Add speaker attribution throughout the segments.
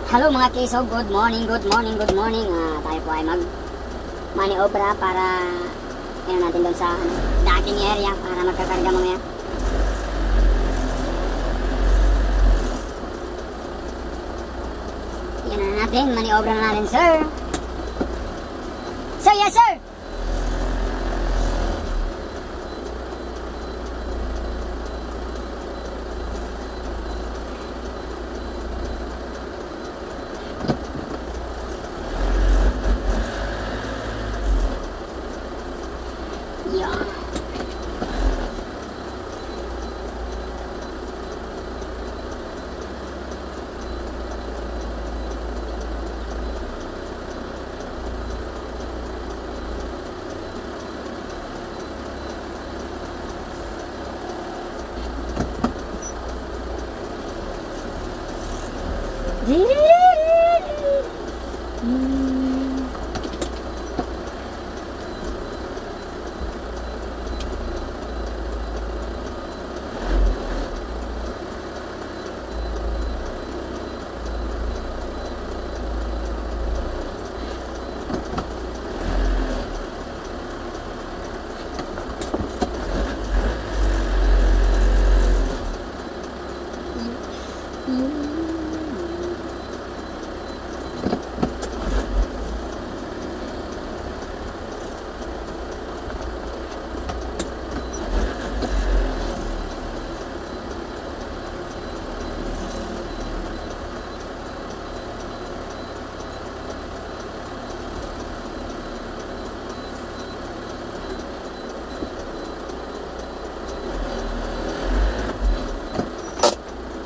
Speaker 1: Hello mga kiso, good morning. Tayo po ay mag-maniobra para natin doon sa dating area para magkakarga mamaya. Yan na natin, maniobra na natin, sir. Sir, yes sir!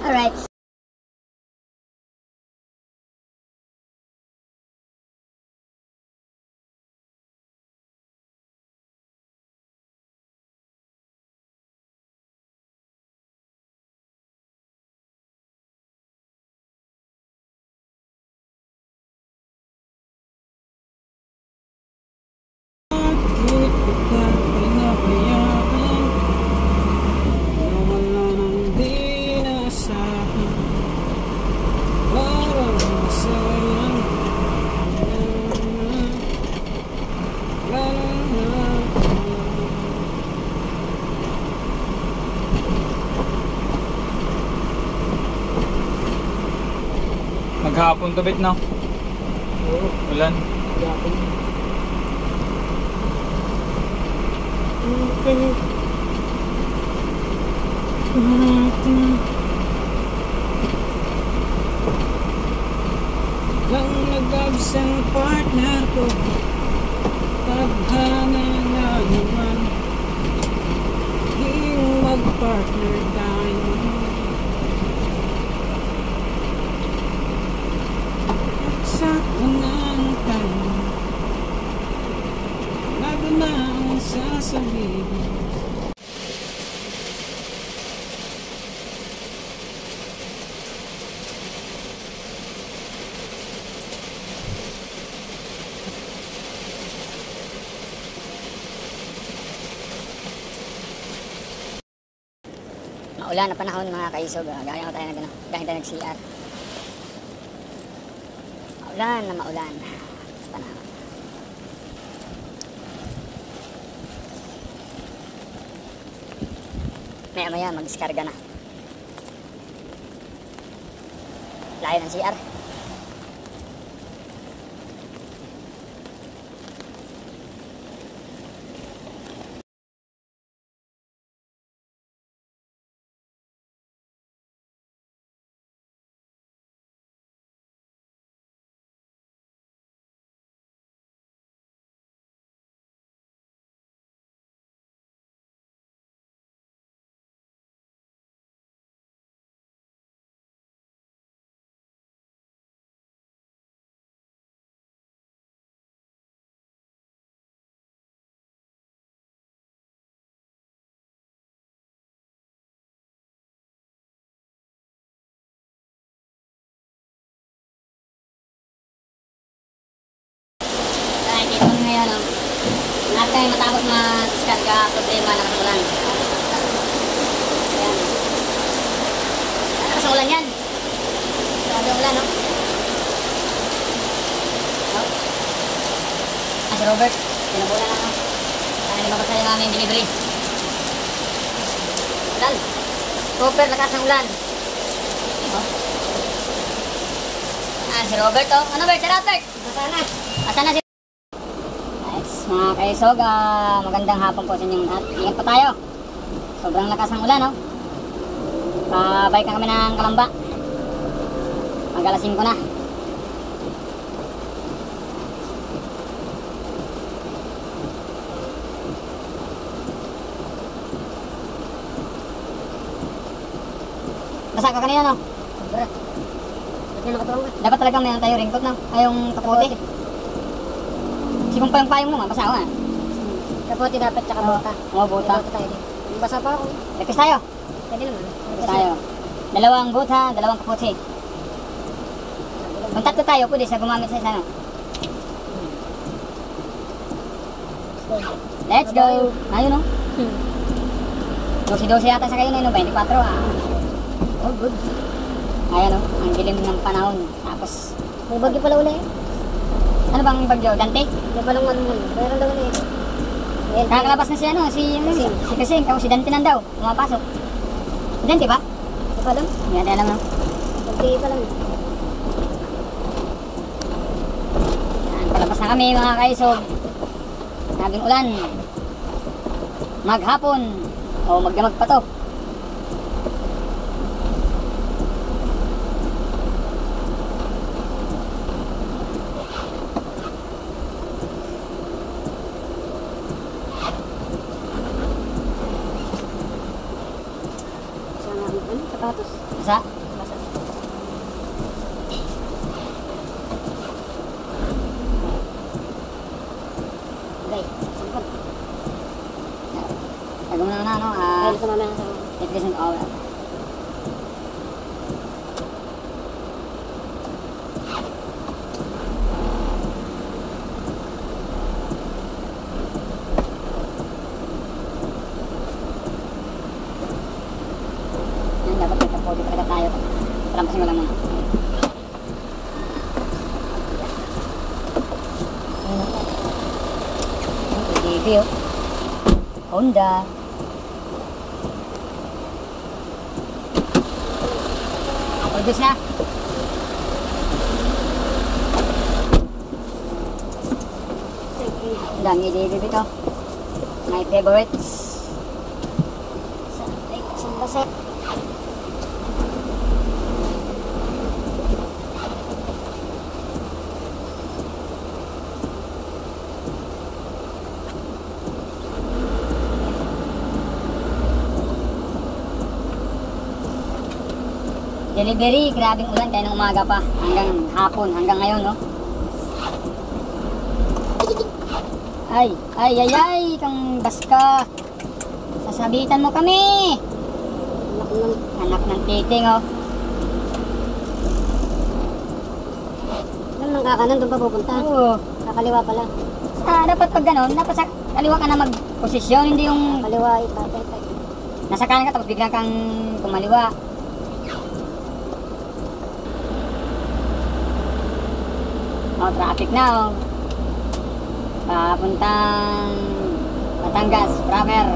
Speaker 1: Alright.
Speaker 2: Maghapon to bit, no?
Speaker 3: Oo.
Speaker 2: Ulan.
Speaker 3: Maghapon. Lang nag-absent partner ko, paghana na naman, di mag-partner tayo. Sakto na ang tayo, bago na ang sasabihin.
Speaker 1: Maulan na panahon mga kaisog. Gaya ko tayo nag-CR. Maulan na maulan. Panahon. Maya mag-discarga na. Layo ng CR. Ngayon, lahat tayo matapos mag-discarga problema ng ulan. Ayan. Malakas ang ulan yan. Grabe ang ulan, no? Robert. Pinabulan na ako. Kaya hindi mapasaya namin yung delivery. Ulan. Super lakas ng ulan. Oh. Si Robert oh. Ano Bert? Sarap Bert. Asa na si Nice. Mga kaisog, magandang hapon po sa inyong lahat. Ingat po tayo. Sobrang lakas ng ulan oh. Pabalik na kami ng Kalamba. Mag-alas 5 na. Basa ka kanina no? Dapat talaga mayroon tayo ringkot no? Ay yung kapote. Sigong pa yung payong mo, basa ako nga. Kapote dapat tsaka bota. Oo, bota. Basa pa ako. Repis tayo. Pwede naman. Repis tayo. Dalawang bota, dalawang kapote. Kung tatlo tayo, pwede siya gumamit sa isa no? Let's go! Ayun no? 12 yata sa kayo no? 24 Oh, good. Ayan o, ang dilim ng panahon. Tapos, may bagyo pala uli. Ano bang bagyo? Dante? May palang ano mo. Meron daw ulit. Kakalabas na si ano, si Kasing. Tapos si Dante nandaw. Pumapasok. Si Dante ba? Hindi pa lang. Hindi alam no. Dante pa lang. Yan, palabas na kami mga kaisog. Sabing ulan. Maghapon. O magdamag pa to. Sapatos? Isa? Basa. Okay, sangkot. Tago mo na ano? Kaya sa mamaya sa mga. It isn't all that. Dapat may kapote talaga tayo. Trampasin mo lang muna. TV oh. Honda. Produce na. Ang dami i-deliver ito. My favorites. Isang baset. Delivery, grabing ulan kaya ng umaga pa hanggang hapon, hanggang ngayon, no? Ay, kang baska. Sasabitan mo kami. Anak ng titing, oh. Nang kakanan, doon pa pupunta. Oo. Kakaliwa pala. Dapat pag ganon, dapat sa kaliwa ka na mag-posisyon, hindi yung kaliwa, itatay. Nasa kanan ka tapos biglang kang kumaliwa. Oh, traffic na oh. Papuntang Batangas, proper.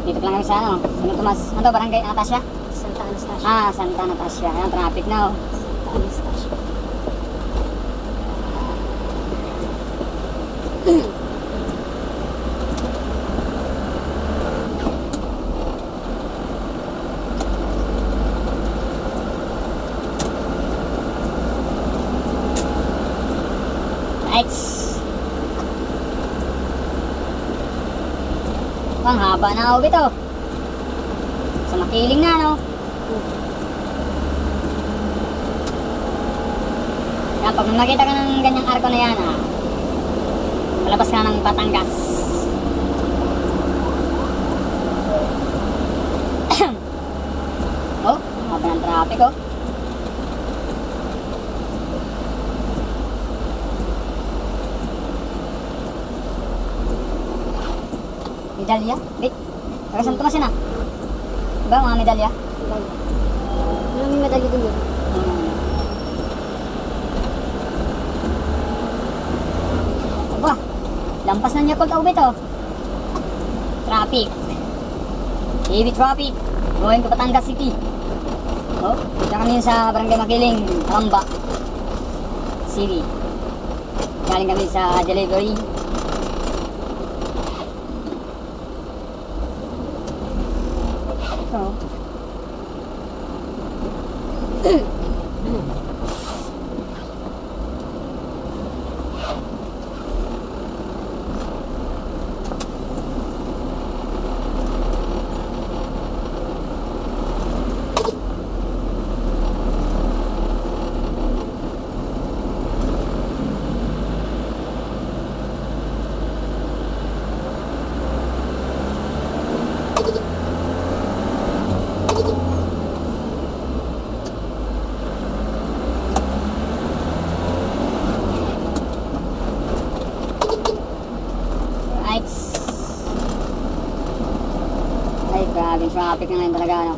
Speaker 1: Dito lang kami sa ano, San Tomas. Ano to, Barangay Anastasia? Santa Anastasia. Santa Anastasia. Ayan, traffic na oh. Santa Anastasia. Ang haba na ako ito. Sa makiling na, no? Yan, pag nakita ka ng ganyang arko na yan, malabas ka ng Batangas. Oh, haba ng traffic, oh. Medalya? Wait, taga San Tomas yun ah. Diba mga medalya? Medalya. Ano may medalya din yun? Aba, Lampas na niya Yakult Ubit, oh. Traffic. Heavy traffic. Going to Batangas City. Oh, dito kami sa Barangay Makiling, Kalamba City. Galing kami sa delivery. So, ay, grabe yung traffic na ngayon talaga, ano.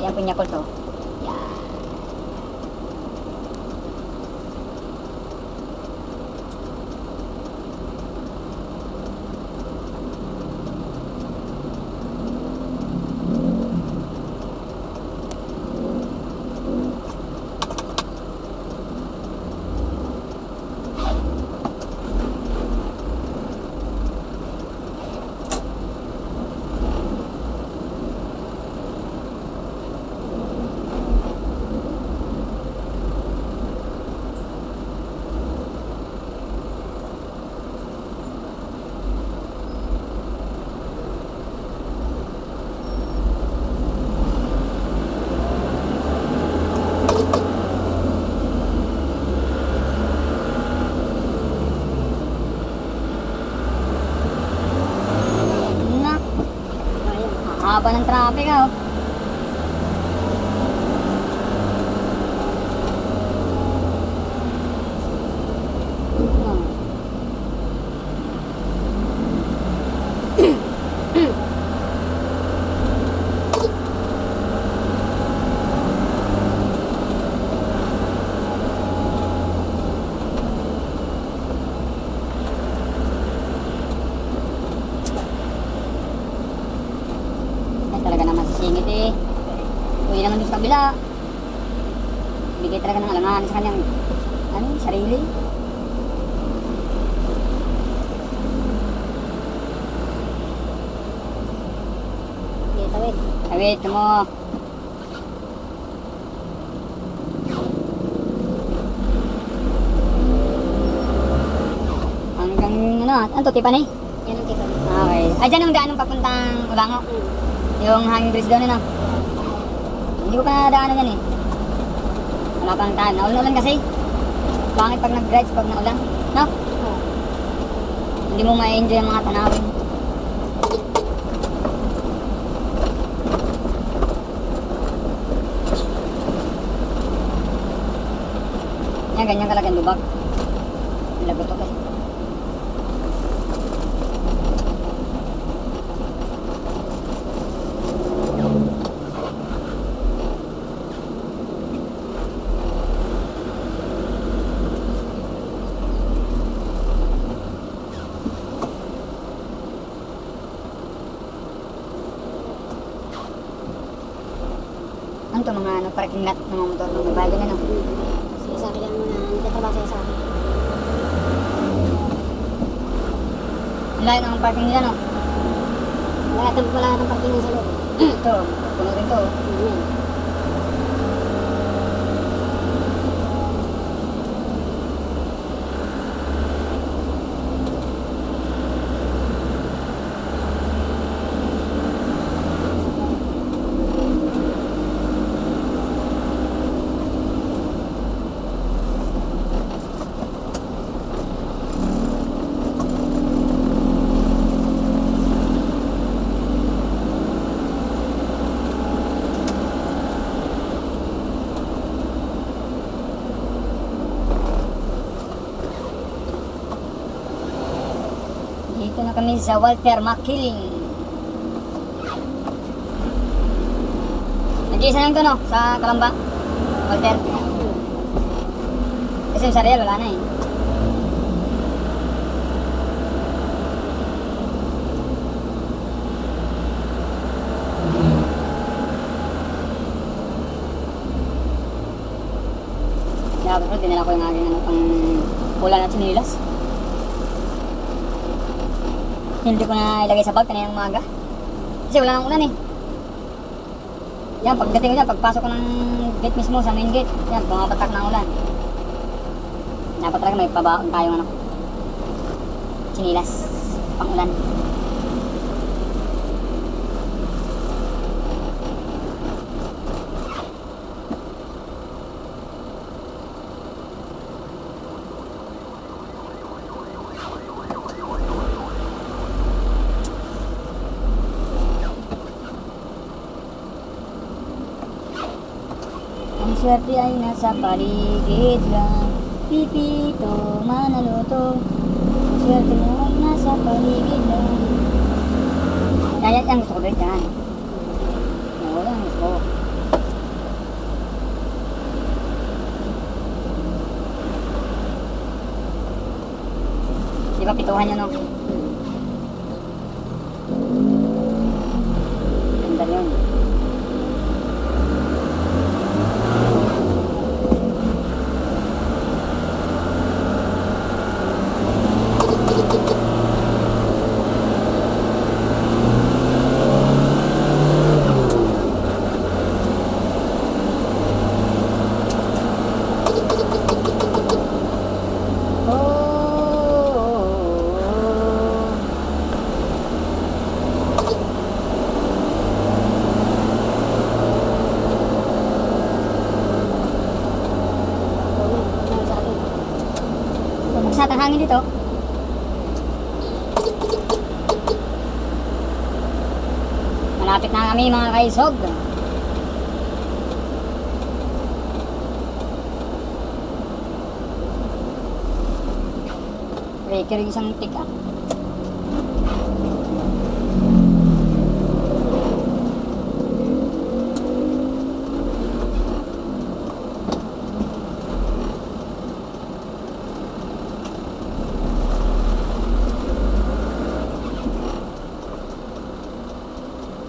Speaker 1: Ayan po yung Yakult, oh. Yan. Haba ng traffic, oh. Talaga naman sisingit, eh. Uwi naman doon sa kabila. Bigay talaga ng alangan sa kanyang sarili. Okay, tawid. Tawid mo. Hanggang ano to, Tipan, eh? Yan ang Tipan. Okay. Dyan yung daan ng papuntang Ulango. Yung hanging bridge doon, ano? Hindi ko pa nadaanan yan, eh. Wala pang time. Naulan kasi. Pangit pag nag-dredge pag naulan. No? Hindi mo ma-enjoy ang mga tanawin. Yan, ganyan talagang lubak. Lagotok, eh. Ano to, mga parking lot ng mga motor ng babae, ganyan, no? Sige, sa akin lang muna, nagtatrabaho sa akin. Lahat ng parking nila, no? Lahat ng parking nila sa loob. Ito, puno rin to. Dito na kami sa Walter Makiling. Nag-iisa lang to, no? Sa Kalamba. Walter. Kasi yung sa Real, wala na eh. Kaya bro, dinala ko yung aking ano, pang ulan at sinilas. Hindi ko na ilagay sa bag kanina umaga. Kasi wala nang ulan eh. Yan, pagdating ko dyan, pagpasok ko ng gate mismo sa main gate, yan, bumabatak ng ulan. Dapat talaga may pabaon tayong ano, sinilas, pang ulan. Ang swerte ay nasa paligid lang, pipito, manaluto. Ang swerte mo ay nasa paligid lang. Yan gusto ko doon dyan. Oo, yan gusto ko. Di ba pituhan yun, no? Ganda yun. Magsat ang hangin dito. Malapit na kami mga kaisog. Breaker yung isang pick up.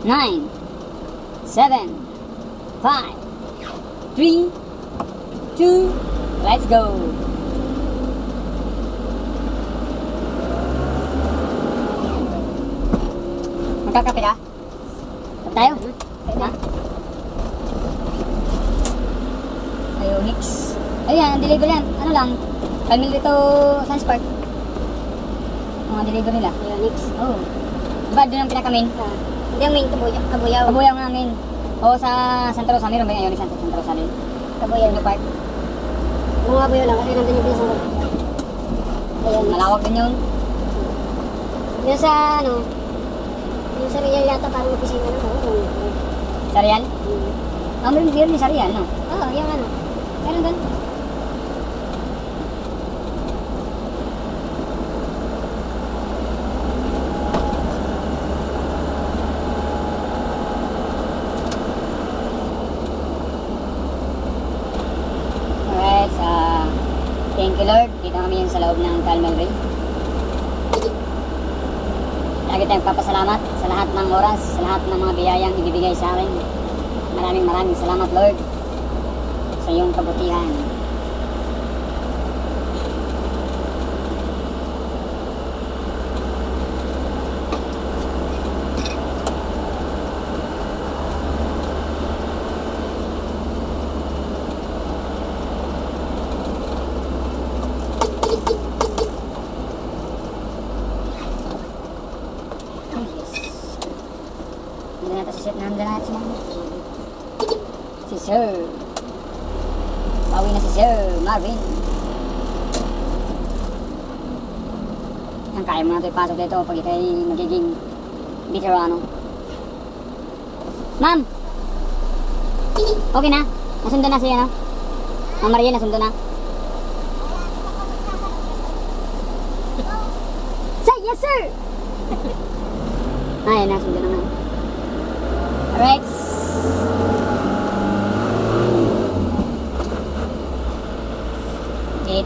Speaker 1: Nine, 7, 5, 3, 2, let's go. Magkakape ka? Kape tayo? Ha? Ionix. Ayan, deliver yan. Ano lang? Kalmil dito Science Park. Mga deliver nila. Ionix. Oo. Diba doon ang pinakamin? Hindi ang main, Kabuyaw. Kabuyaw nga main. Oo, sa Santa Rosa. Meron ba yung Ionix sa Santa Rosa din? Kabuyaw. Ano park? Mga Kabuyaw lang kasi nandun yung pinasang. Ayan. Malawag din yun. Yung sa ano, yung sa Real yata parang opisina na. Sa Real? Meron din sa Real, no? Oo, yung ano. Meron doon. Alright, thank you Lord. Dito kami yun sa loob ng Calmal Ray. Lagi tayong papasalamat sa lahat ng oras, sa lahat ng mga biyayang ibibigay sa akin. Maraming salamat Lord sa iyong kabutihan. Si Sir. Bawi na si Sir Marvin. Ang kaya mo na ito ipasok dito pag ikay magiging veterano. Ma'am! Okay na? Nasundo na siya, no? Ma'am Maria, nasundo na? Say, yes sir! Ay, nasundo naman. Alright.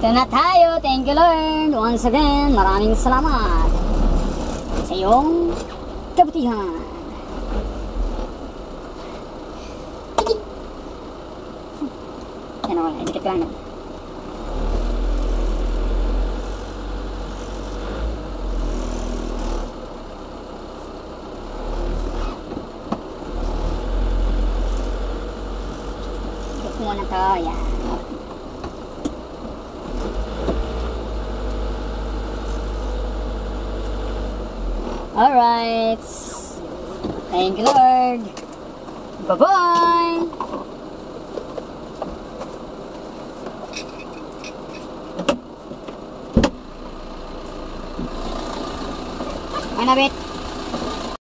Speaker 1: Ito na tayo. Thank you, Lord. Once again, maraming salamat sa iyong kabutihan. Yan ako, edikit ko lang yan. Edikit muna to, yan. Alright. Thank you, Lord. Bye-bye. Ano, Bet?